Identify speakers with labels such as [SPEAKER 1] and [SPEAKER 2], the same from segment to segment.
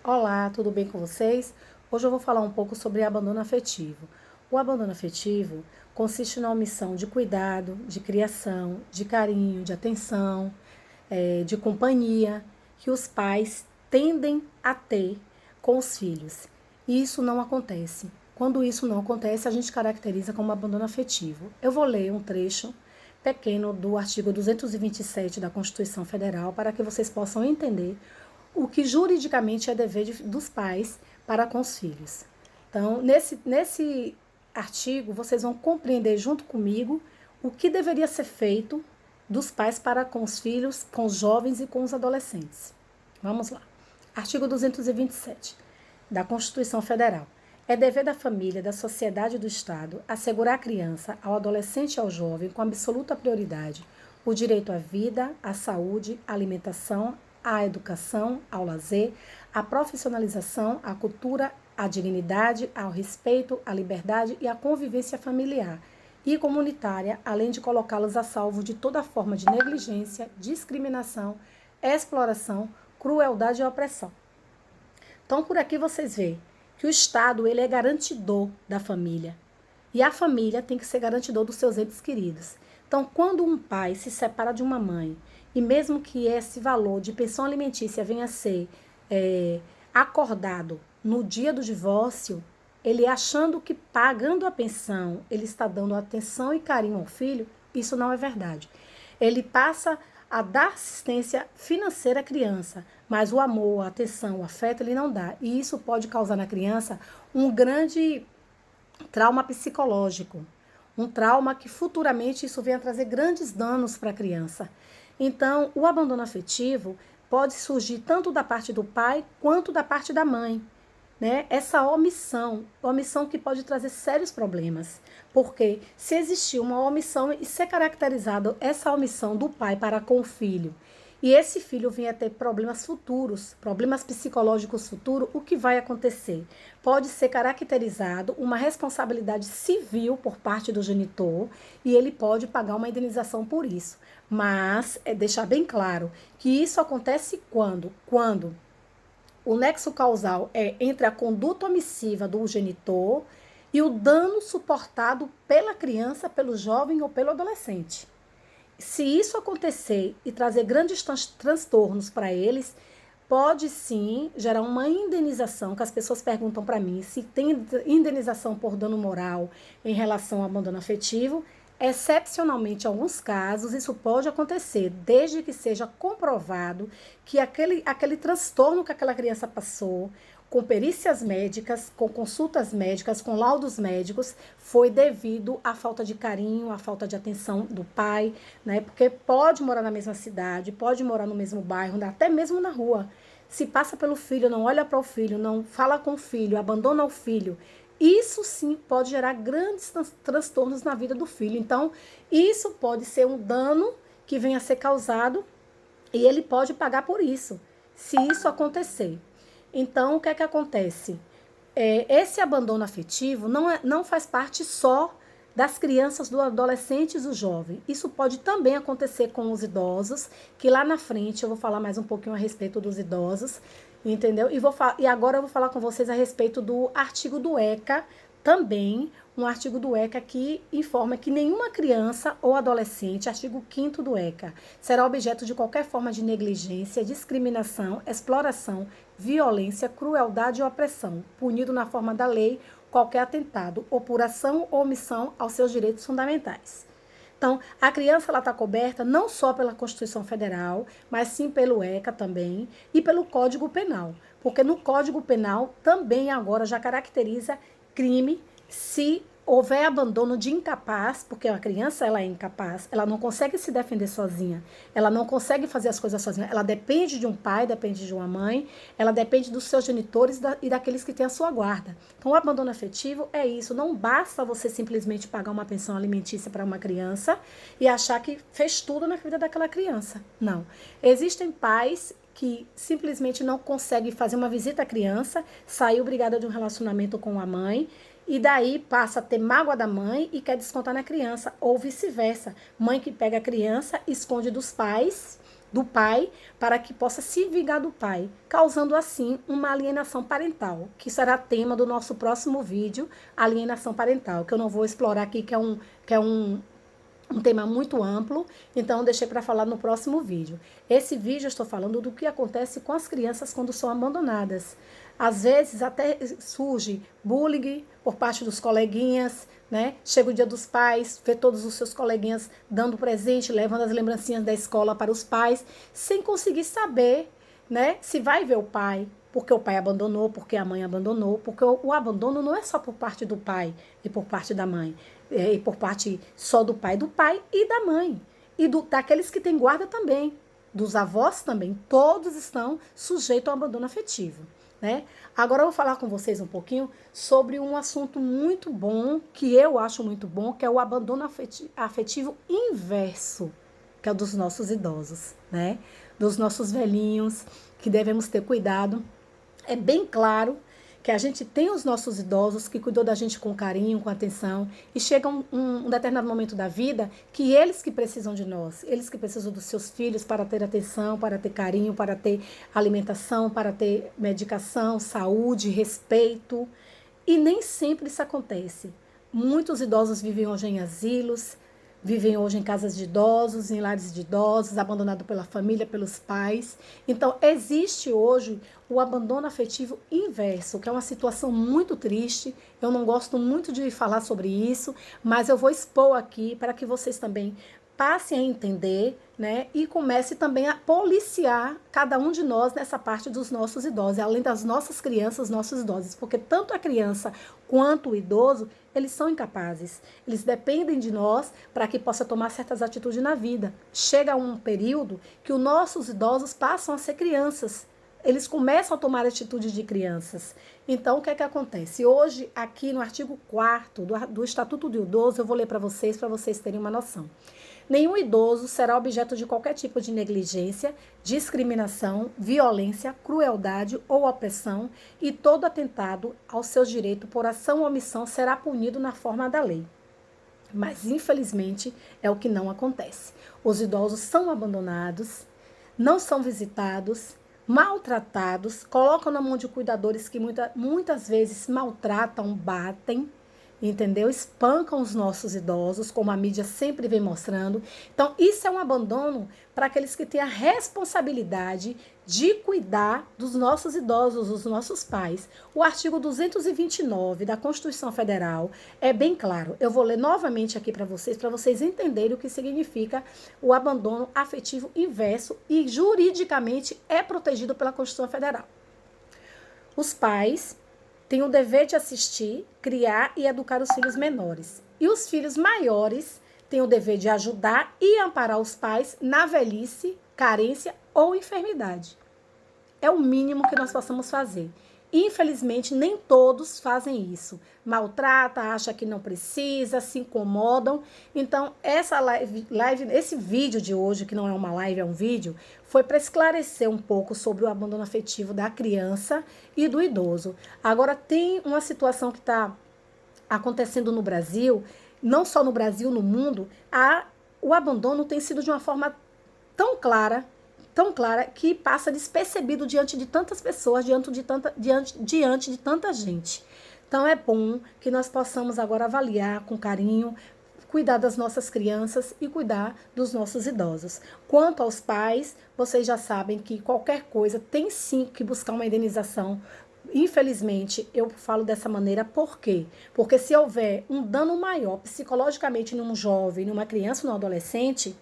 [SPEAKER 1] Olá, tudo bem com vocês? Hoje eu vou falar um pouco sobre abandono afetivo. O abandono afetivo consiste na omissão de cuidado, de criação, de carinho, de atenção, de companhia que os pais tendem a ter com os filhos. E isso não acontece. Quando isso não acontece, a gente caracteriza como abandono afetivo. Eu vou ler um trecho pequeno do artigo 227 da Constituição Federal para que vocês possam entender o que juridicamente é dever dos pais para com os filhos. Então, nesse artigo, vocês vão compreender junto comigo o que deveria ser feito dos pais para com os filhos, com os jovens e com os adolescentes. Vamos lá. Artigo 227 da Constituição Federal. É dever da família, da sociedade e do Estado assegurar à criança, ao adolescente e ao jovem, com absoluta prioridade, o direito à vida, à saúde, à alimentação, à educação, ao lazer, à profissionalização, à cultura, à dignidade, ao respeito, à liberdade e à convivência familiar e comunitária, além de colocá-los a salvo de toda forma de negligência, discriminação, exploração, crueldade e opressão. Então, por aqui vocês veem que o Estado ele é garantidor da família. E a família tem que ser garantidor dos seus entes queridos. Então, quando um pai se separa de uma mãe, e mesmo que esse valor de pensão alimentícia venha a ser acordado no dia do divórcio, ele achando que pagando a pensão, ele está dando atenção e carinho ao filho, isso não é verdade. Ele passa a dar assistência financeira à criança, mas o amor, a atenção, o afeto, ele não dá. E isso pode causar na criança um grande trauma psicológico, um trauma que futuramente isso venha trazer grandes danos para a criança. Então, o abandono afetivo pode surgir tanto da parte do pai quanto da parte da mãe. Né? Essa omissão que pode trazer sérios problemas, porque se existir uma omissão e ser caracterizado essa omissão do pai para com o filho, e esse filho vier a ter problemas futuros, problemas psicológicos futuros, o que vai acontecer? Pode ser caracterizado uma responsabilidade civil por parte do genitor e ele pode pagar uma indenização por isso. Mas é deixar bem claro que isso acontece quando o nexo causal é entre a conduta omissiva do genitor e o dano suportado pela criança, pelo jovem ou pelo adolescente. Se isso acontecer e trazer grandes transtornos para eles, pode sim gerar uma indenização, que as pessoas perguntam para mim se tem indenização por dano moral em relação ao abandono afetivo. Excepcionalmente, em alguns casos, isso pode acontecer, desde que seja comprovado que aquele transtorno que aquela criança passou, com perícias médicas, com consultas médicas, com laudos médicos, foi devido à falta de carinho, à falta de atenção do pai, né? Porque pode morar na mesma cidade, pode morar no mesmo bairro, até mesmo na rua. Se passa pelo filho, não olha para o filho, não fala com o filho, abandona o filho, isso sim pode gerar grandes transtornos na vida do filho. Então, isso pode ser um dano que venha a ser causado e ele pode pagar por isso, se isso acontecer. Então, o que é que acontece? Esse abandono afetivo não faz parte só das crianças, dos adolescentes e do jovem. Isso pode também acontecer com os idosos, que lá na frente eu vou falar mais um pouquinho a respeito dos idosos, entendeu? E agora eu vou falar com vocês a respeito do artigo do ECA, também um artigo do ECA que informa que nenhuma criança ou adolescente, artigo 5º do ECA, será objeto de qualquer forma de negligência, discriminação, exploração, violência, crueldade ou opressão, punido na forma da lei qualquer atentado ou por ação ou omissão aos seus direitos fundamentais. Então, a criança está coberta não só pela Constituição Federal, mas sim pelo ECA também e pelo Código Penal, porque no Código Penal também agora já caracteriza crime se houver abandono de incapaz, porque a criança ela é incapaz, ela não consegue se defender sozinha, ela não consegue fazer as coisas sozinha, ela depende de um pai, depende de uma mãe, ela depende dos seus genitores e daqueles que têm a sua guarda. Então, o abandono afetivo é isso, não basta você simplesmente pagar uma pensão alimentícia para uma criança e achar que fez tudo na vida daquela criança. Não. Existem pais que simplesmente não conseguem fazer uma visita à criança, saiu brigada de um relacionamento com a mãe, e daí passa a ter mágoa da mãe e quer descontar na criança, ou vice-versa. Mãe que pega a criança, esconde dos pais do pai para que possa se vingar do pai, causando assim uma alienação parental, que será tema do nosso próximo vídeo, alienação parental, que eu não vou explorar aqui, que é um tema muito amplo, então deixei para falar no próximo vídeo. Esse vídeo eu estou falando do que acontece com as crianças quando são abandonadas. Às vezes até surge bullying por parte dos coleguinhas, né? Chega o dia dos pais, vê todos os seus coleguinhas dando presente, levando as lembrancinhas da escola para os pais, sem conseguir saber, né, se vai ver o pai, porque o pai abandonou, porque a mãe abandonou, porque o abandono não é só por parte do pai e por parte da mãe, e por parte só do pai e da mãe, e daqueles que têm guarda também, dos avós também, todos estão sujeitos ao abandono afetivo, né? Agora eu vou falar com vocês um pouquinho sobre um assunto muito bom, que eu acho muito bom, que é o abandono afetivo inverso, que é o dos nossos idosos, né? Dos nossos velhinhos, que devemos ter cuidado. É bem claro que a gente tem os nossos idosos que cuidou da gente com carinho, com atenção, e chega um determinado momento da vida que eles que precisam de nós, eles que precisam dos seus filhos para ter atenção, para ter carinho, para ter alimentação, para ter medicação, saúde, respeito. E nem sempre isso acontece. Muitos idosos vivem hoje em asilos, vivem hoje em casas de idosos, em lares de idosos, abandonado pela família, pelos pais. Então, existe hoje o abandono afetivo inverso, que é uma situação muito triste. Eu não gosto muito de falar sobre isso, mas eu vou expor aqui para que vocês também passem a entender, né? E comece também a policiar cada um de nós nessa parte dos nossos idosos, além das nossas crianças, nossos idosos, porque tanto a criança quanto o idoso, eles são incapazes. Eles dependem de nós para que possa tomar certas atitudes na vida. Chega um período que os nossos idosos passam a ser crianças. Eles começam a tomar atitudes de crianças. Então, o que é que acontece? Hoje, aqui no artigo 4º do Estatuto do Idoso, eu vou ler para vocês terem uma noção. Nenhum idoso será objeto de qualquer tipo de negligência, discriminação, violência, crueldade ou opressão, e todo atentado ao seu direito por ação ou omissão será punido na forma da lei. Mas, infelizmente, é o que não acontece. Os idosos são abandonados, não são visitados, maltratados, colocam na mão de cuidadores que muitas vezes maltratam, batem, entendeu? Espancam os nossos idosos, como a mídia sempre vem mostrando. Então, isso é um abandono para aqueles que têm a responsabilidade de cuidar dos nossos idosos, dos nossos pais. O artigo 229 da Constituição Federal é bem claro. Eu vou ler novamente aqui para vocês entenderem o que significa o abandono afetivo inverso e juridicamente é protegido pela Constituição Federal. Os pais têm o dever de assistir, criar e educar os filhos menores. E os filhos maiores têm o dever de ajudar e amparar os pais na velhice, carência ou enfermidade. É o mínimo que nós possamos fazer. Infelizmente, nem todos fazem isso. Maltrata, acha que não precisa, se incomodam. Então, esse vídeo de hoje, que não é uma live, é um vídeo, foi para esclarecer um pouco sobre o abandono afetivo da criança e do idoso. Agora, tem uma situação que está acontecendo no Brasil, não só no Brasil, no mundo, o abandono tem sido de uma forma tão clara, que passa despercebido diante de tantas pessoas, diante de tanta gente. Então é bom que nós possamos agora avaliar com carinho, cuidar das nossas crianças e cuidar dos nossos idosos. Quanto aos pais, vocês já sabem que qualquer coisa tem sim que buscar uma indenização. Infelizmente, eu falo dessa maneira, por quê? Porque se houver um dano maior psicologicamente num jovem, numa criança, num adolescente,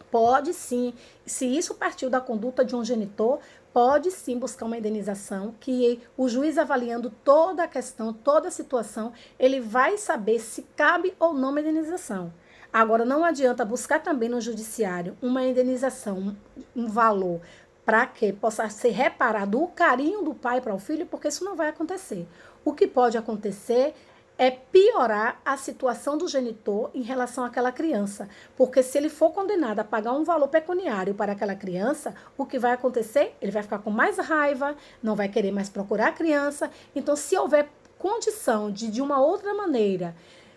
[SPEAKER 1] pode sim, se isso partiu da conduta de um genitor, pode sim buscar uma indenização, que o juiz avaliando toda a questão, toda a situação, ele vai saber se cabe ou não uma indenização. Agora, não adianta buscar também no judiciário uma indenização, um valor, para que possa ser reparado o carinho do pai para o filho, porque isso não vai acontecer. O que pode acontecer é piorar a situação do genitor em relação àquela criança. Porque se ele for condenado a pagar um valor pecuniário para aquela criança, o que vai acontecer? Ele vai ficar com mais raiva, não vai querer mais procurar a criança. Então, se houver condição de uma outra maneira,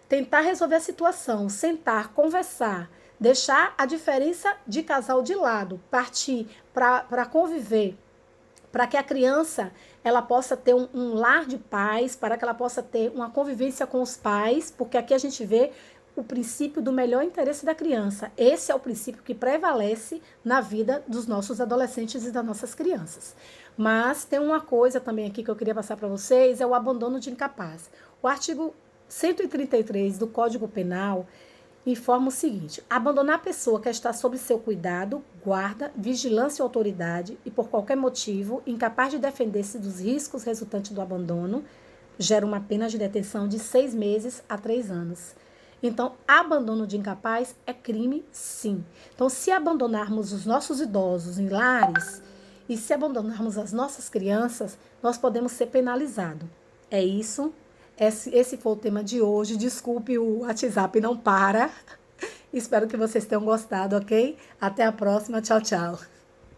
[SPEAKER 1] tentar resolver a situação, sentar, conversar, deixar a diferença de casal de lado, partir para conviver, para que a criança ela possa ter um lar de paz, para que ela possa ter uma convivência com os pais, porque aqui a gente vê o princípio do melhor interesse da criança. Esse é o princípio que prevalece na vida dos nossos adolescentes e das nossas crianças. Mas tem uma coisa também aqui que eu queria passar para vocês, é o abandono de incapaz. O artigo 133 do Código Penal informa o seguinte: abandonar a pessoa que está sob seu cuidado, guarda, vigilância ou autoridade e por qualquer motivo incapaz de defender-se dos riscos resultantes do abandono, gera uma pena de detenção de 6 meses a 3 anos. Então, abandono de incapaz é crime, sim. Então, se abandonarmos os nossos idosos em lares e se abandonarmos as nossas crianças, nós podemos ser penalizados. É isso. Esse foi o tema de hoje. Desculpe, o WhatsApp não para. Espero que vocês tenham gostado, ok? Até a próxima. Tchau, tchau.